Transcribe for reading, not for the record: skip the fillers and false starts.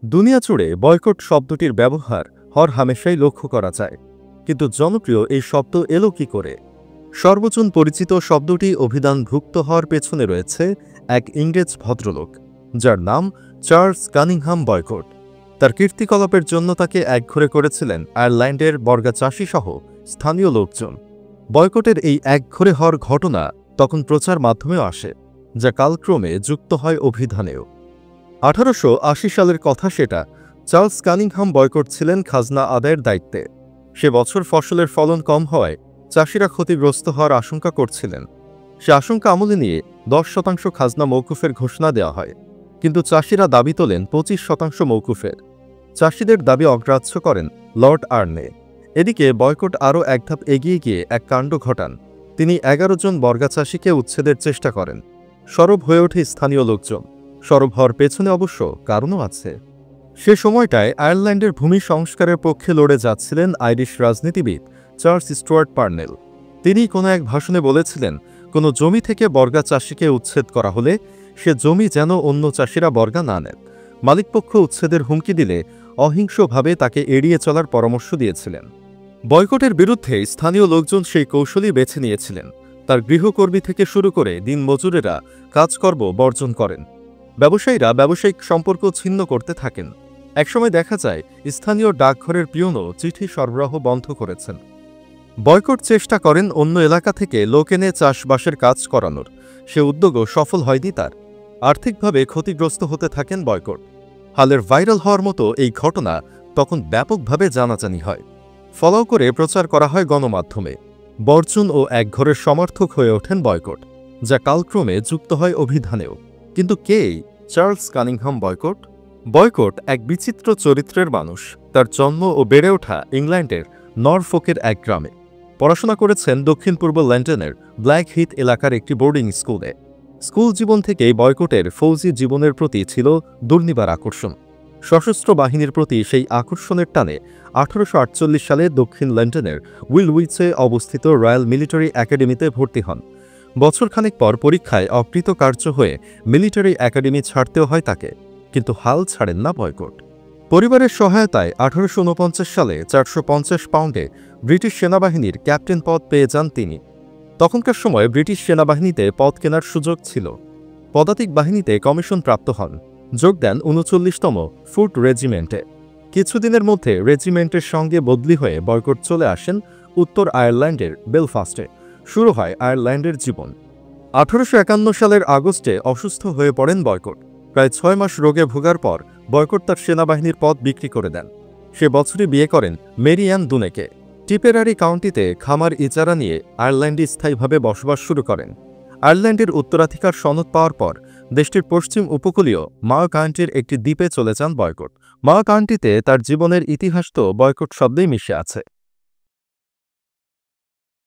দুনিয়া জুড়ে বয়কট শব্দটির ব্যবহার হরহামেশাই লক্ষ্য করা যায়, কিন্তু জনপ্রিয় এই শব্দ এলো কি করে? সর্বজন পরিচিত শব্দটি অভিধানভুক্ত হওয়ার পেছনে রয়েছে এক ইংরেজ ভদ্রলোক, যার নাম চার্লস কানিংহাম বয়কট। তার কীর্তিকলাপের জন্য তাকে একঘরে করেছিলেন আয়ারল্যান্ডের বর্গা চাষি সহ স্থানীয় লোকজন। বয়কটের এই একঘরে হওয়ার ঘটনা তখন প্রচার মাধ্যমেও আসে, যা কালক্রমে যুক্ত হয় অভিধানেও। 1880 সালের কথা সেটা। চার্লস কানিংহাম বয়কট ছিলেন খাজনা আদায়ের দায়িত্বে। সে বছর ফসলের ফলন কম হওয়ায় চাষিরা ক্ষতিগ্রস্ত হওয়ার আশঙ্কা করছিলেন। সে আশঙ্কা আমলে নিয়ে 10% খাজনা মওকুফের ঘোষণা দেওয়া হয়, কিন্তু চাষিরা দাবি তোলেন 25% মওকুফের। চাষিদের দাবি অগ্রাহ্য করেন লর্ড আর্নে। এদিকে বয়কট আরও এক ধাপ এগিয়ে গিয়ে এক কাণ্ড ঘটান। তিনি 11 জন বর্গা চাষিকে উচ্ছেদের চেষ্টা করেন। সরব হয়ে ওঠে স্থানীয় লোকজন। সরব হওয়ার পেছনে অবশ্য কারণও আছে। সে সময়টায় আয়ারল্যান্ডের ভূমি সংস্কারের পক্ষে লড়ে যাচ্ছিলেন আইরিশ রাজনীতিবিদ চার্লস স্টুয়ার্ট পার্নেল। তিনি কোনো এক ভাষণে বলেছিলেন, কোনো জমি থেকে বর্গা চাষিকে উচ্ছেদ করা হলে সে জমি যেন অন্য চাষিরা বর্গা না নেন। মালিকপক্ষ উচ্ছেদের হুমকি দিলে অহিংসভাবে তাকে এড়িয়ে চলার পরামর্শ দিয়েছিলেন। বয়কটের বিরুদ্ধে স্থানীয় লোকজন সেই কৌশলই বেছে নিয়েছিলেন। তার গৃহকর্মী থেকে শুরু করে দিনমজুরেরা কাজকর্ম বর্জন করেন। ব্যবসায়ীরা ব্যবসায়িক সম্পর্ক ছিন্ন করতে থাকেন। একসময় দেখা যায় স্থানীয় ডাকঘরের পিয়নও চিঠি সরবরাহ বন্ধ করেছেন। বয়কট চেষ্টা করেন অন্য এলাকা থেকে লোক এনে চাষবাসের কাজ করানোর। সে উদ্যোগও সফল হয়নি তার। আর্থিকভাবে ক্ষতিগ্রস্ত হতে থাকেন বয়কট। হালের ভাইরাল হওয়ার মতো এই ঘটনা তখন ব্যাপকভাবে জানাজানি হয়। ফলো করে প্রচার করা হয় গণমাধ্যমে। বর্জন ও একঘরের সমর্থক হয়ে ওঠেন বয়কট, যা কালক্রমে যুক্ত হয় অভিধানেও। কিন্তু কে চার্লস কানিংহাম বয়কট? বয়কট এক বিচিত্র চরিত্রের মানুষ। তার জন্ম ও বেড়ে ওঠা ইংল্যান্ডের নরফোকের এক গ্রামে। পড়াশোনা করেছেন দক্ষিণ পূর্ব লন্ডনের ব্ল্যাক হিথ এলাকার একটি বোর্ডিং স্কুলে। স্কুল জীবন থেকেই বয়কটের ফৌজি জীবনের প্রতি ছিল দুর্নিবার আকর্ষণ। সশস্ত্র বাহিনীর প্রতি সেই আকর্ষণের টানে 1848 সালে দক্ষিণ লন্ডনের উইলউইচে অবস্থিত রয়্যাল মিলিটারি একাডেমিতে ভর্তি হন। বছরখানেক পর পরীক্ষায় অকৃতকার্য হয়ে মিলিটারি একাডেমি ছাড়তেও হয় তাকে, কিন্তু হাল ছাড়েন না বয়কট। পরিবারের সহায়তায় 1849 সালে 450 পাউন্ডে ব্রিটিশ সেনাবাহিনীর ক্যাপ্টেন পদ পেয়ে যান তিনি। তখনকার সময় ব্রিটিশ সেনাবাহিনীতে পদ কেনার সুযোগ ছিল। পদাতিক বাহিনীতে কমিশন প্রাপ্ত হন। যোগ দেন 39তম ফুট রেজিমেন্টে। কিছুদিনের মধ্যে রেজিমেন্টের সঙ্গে বদলি হয়ে বয়কট চলে আসেন উত্তর আয়ারল্যান্ডের বেলফাস্টে। শুরু হয় আয়ারল্যান্ডের জীবন। 1851 সালের আগস্টে অসুস্থ হয়ে পড়েন বয়কট। প্রায় 6 মাস রোগে ভোগার পর বয়কট তার সেনাবাহিনীর পদ বিক্রি করে দেন। সে বছরই বিয়ে করেন মেরি অ্যান দুনেকে। টিপেরারি কাউন্টিতে খামার ইজারা নিয়ে আয়ারল্যান্ডে স্থায়ীভাবে বসবাস শুরু করেন। আয়ারল্যান্ডের উত্তরাধিকার সনদ পাওয়ার পর দেশটির পশ্চিম উপকূলীয় মা কাউন্টির একটি দ্বীপে চলে যান বয়কট। মা কাউন্টিতে তার জীবনের ইতিহাস তো বয়কট শব্দেই মিশে আছে।